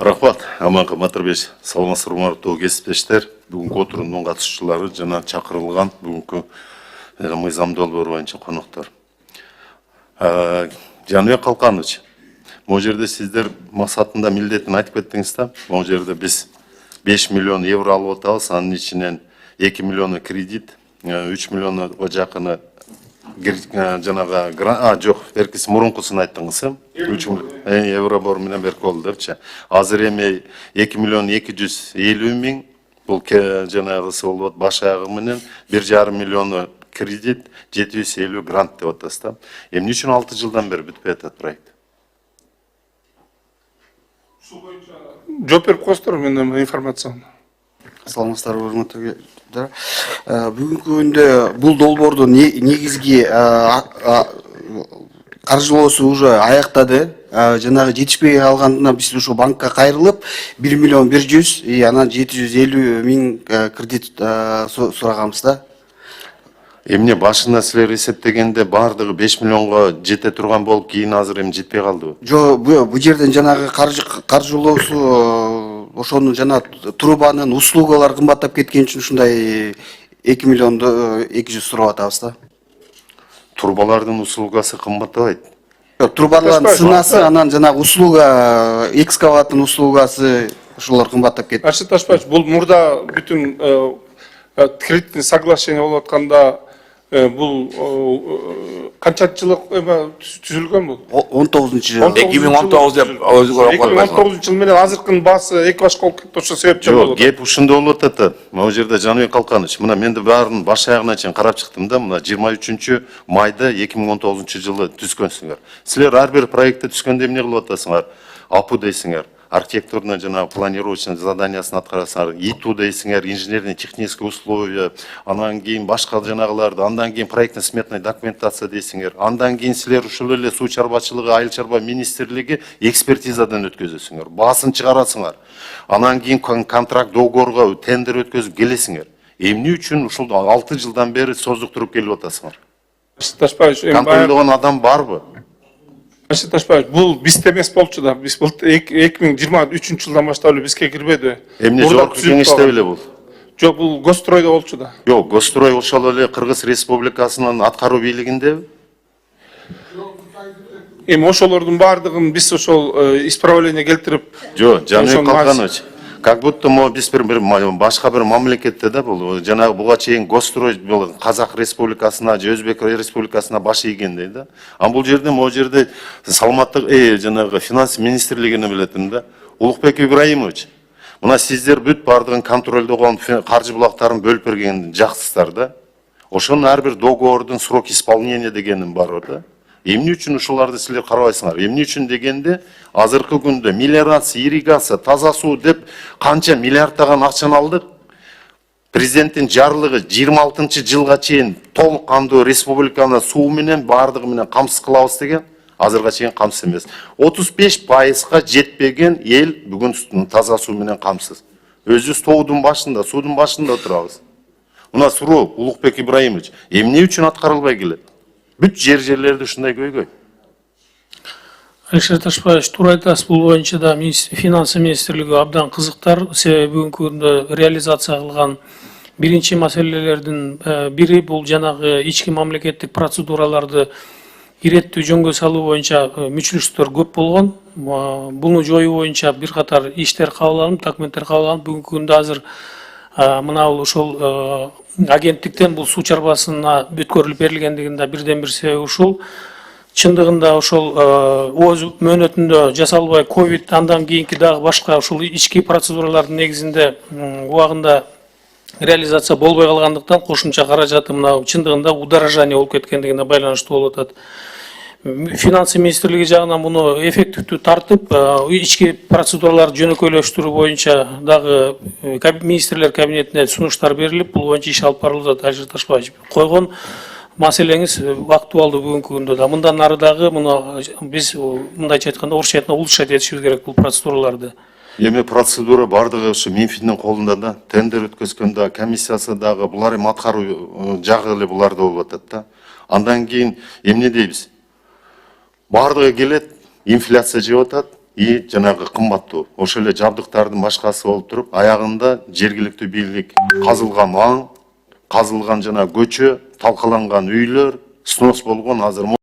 Рахмат, аманға матырбеш, саламатсыздар тоо кесиптештер. Бүгүнкү отурумдун катышуучулары жана чакырылган бүгүнкү мыйзам долбоору боюнча коноктор. Жаныбек Калканович, могу жерде сиздер максатында милдетин айтып кеттиңиз да. Могу жерде биз 5 миллион евро алып атабыз, анын ичинен 2 миллиону кредит, 3 миллиону жакыны жанагы жок, эркиси мурункусын айттыңыз, 3 евробор менен берки болду депчи. Азыр эми 2 миллион 250 миң бул жанагысы болуп, баш аягы менен 1,5 миллиону кредит, 750 грант деп атасыз да. Эмне үчүн 6 жылдан бери бүтпөй атат проект? Ушул боюнча жооп берип коесуздар, мен информацияны. Саламатсыздар, урматтуу. Бүгүнкү күндө бул долбоордун негизги каржылоосу уже аяктады. Жанагы жетишпей калгандына биз ушу банкка кайрылып 1 миллион 100 анан 750 миң кредит сураганбыз да. Эмне башында силер эсептегенде бардыгы 5 миллионго жете турган болуп, кийин азыр эми жетпей калдыбы? Жок, бул жерден жанагы каржылоосу ошонун жана трубанын услугалары кымбаттап кеткен үчүн ушундай 2 миллионду 200 сурап атабыз да. Трубалардын услугасы кымбаттабайт. Трубалардын сынасы, анан жанагы услуга, экскаватордун услугасы ошолор кымбаттап кетти. Аршид Ташбаевич, бул мурда бүтүн кредитный соглашение болуп атканда бул канчанчылык түзүлгөн бул? 19-жыл. 2019 деп өзгөрүп калган. 2019 жыл менен азыркынын баасы эки башка болуп кетти, ошол себептен болуп Жок, геп ушунда болуп атат. Могу жерде Жаныбек Калканович, мына мен да баарын баш аягына чейин карап чыктым да, мына 23 майда 2019 жылы түзгөнсүңөр. Силер ар бир проектте түзгөндө эмне кылып атасыңар? АПУ дейсиңер. Архитектурный жана планировочный заданиясын аткарасыңар, ИТУ дейсиңер, инженерный технические условия, андан кийин башка жанагыларды, андан кийин проектно сметная документация дейсиңер, андан кийин силер ушул эле суу чарбачылыгы, айыл чарба министрлиги экспертизадан өткөзөсүңөр, баасын чыгарасыңар. Андан кийин контракт договорго тендер өткөзүп келесиңер. Эмне үчүн ушул 6 жылдан бери создуктуруп келип атасыңар? Контролдогон адам барбы? Аршид Ташбаевич, бул бизде эмес болчу да. Биз бул 2023 жылдан баштап эле бизге кирбеди. Эмне жогорку кеңеште беле бул? Жок, бул Госстройдо болчу да. Жок, Госстрой ошол эле Кыргыз Республикасынын аткаруу бийлигиндеби? Эми ошолордун баардыгын биз ошол исправление келтирип. Жок, Жаныбек Калканович, как будто биз башка бир мамлекетте да бул жанагы буга чейин Госстрой Казак Республикасына же Өзбек Республикасына баш ийгендей да. Бул жерде могу жерде саламаттык жанагы финанс министрлигине билетим да. Улукбек Ибраимович, мына сиздер бүт бардыгын контролдогон каржы булактарын бөлүп бергенди жаксыздар да. Ошонун ар бир договордун срок исполнения дегенин бар да. Эмне үчүн ушуларды силер карабайсыңар? Эмне үчүн дегенде азыркы күндө мелиорация, ирригация, таза суу деп канча миллиардтаган акчаны алдык. Президенттин жарлыгы 26-жылга чейин толук кандуу республиканы суу менен бардыгы менен камсыз кылабыз деген, азырга чейин камсыз эмес. 35%га жетпеген эл бүгүн таза суу менен камсыз. Өзүбүз тоодун башында, суудун башында отурабыз. Мына суроо Улукбек Ибраимович, эмне үчүн аткарылбай келет? Бүт жерлерде ушундай көйгөй. Александр Ташбаевич, туура айтасыз, бул боюнча да финансы министрлиги абдан кызыктар. Себеби бүгүнкү күндө реализация кылган биринчи маселелердин бири бул жанагы ички мамлекеттик процедураларды иреттүү жөнгө салуу боюнча мүчүлүштөр көп болгон. Буну жоюу боюнча бир катар иштер кабыл алынып, документтер кабыл алынып, бүгүнкү күндө азыр мына ушул агенттиктен бул суу чарбасына бүткөрүлүп берилгендигин да бирден бир себеби ушул. Чындыгында ошол өз мөөнөтүндө жасалбай ковид, андан кийинки дагы башка ушул ички процедуралардын негизинде убагында реализация болбой калгандыктан кошумча каражаты мына чындыгында удорожание болуп кеткендигине байланыштуу болуп атат. Финансы министрлиги жагынан муну эффективдүү тартып, ички процедураларды жөнөкөйлөштүрүү боюнча дагы министрлер кабинетине сунуштар берилип, бул боюнча иш алып барылып атат. Александр Ташбаевич, койгон маселеңиз актуалдуу бүгүнкү күндө да. Мындан ары дагы муну биз мындайча айтканда орусча айтқанда улучшать этишибиз керек бул процедураларды. Эми процедура бардыгы ушу Минфиндин колунда да, тендер өткөзгөндө комиссиясы дагы булар эми аткаруу жагы эле буларда болуп атат да. Андан кийин эмне дейбиз? Бардыгы келет, инфляция жеп атат, и жанагы кымбаттуу. Ошол эле жабдыктардын башкасы болуп туруп, аягында жергиликтүү бийлик казылган маң, казылган жана көчө, талкаланган үйлөр, снос болгон азыр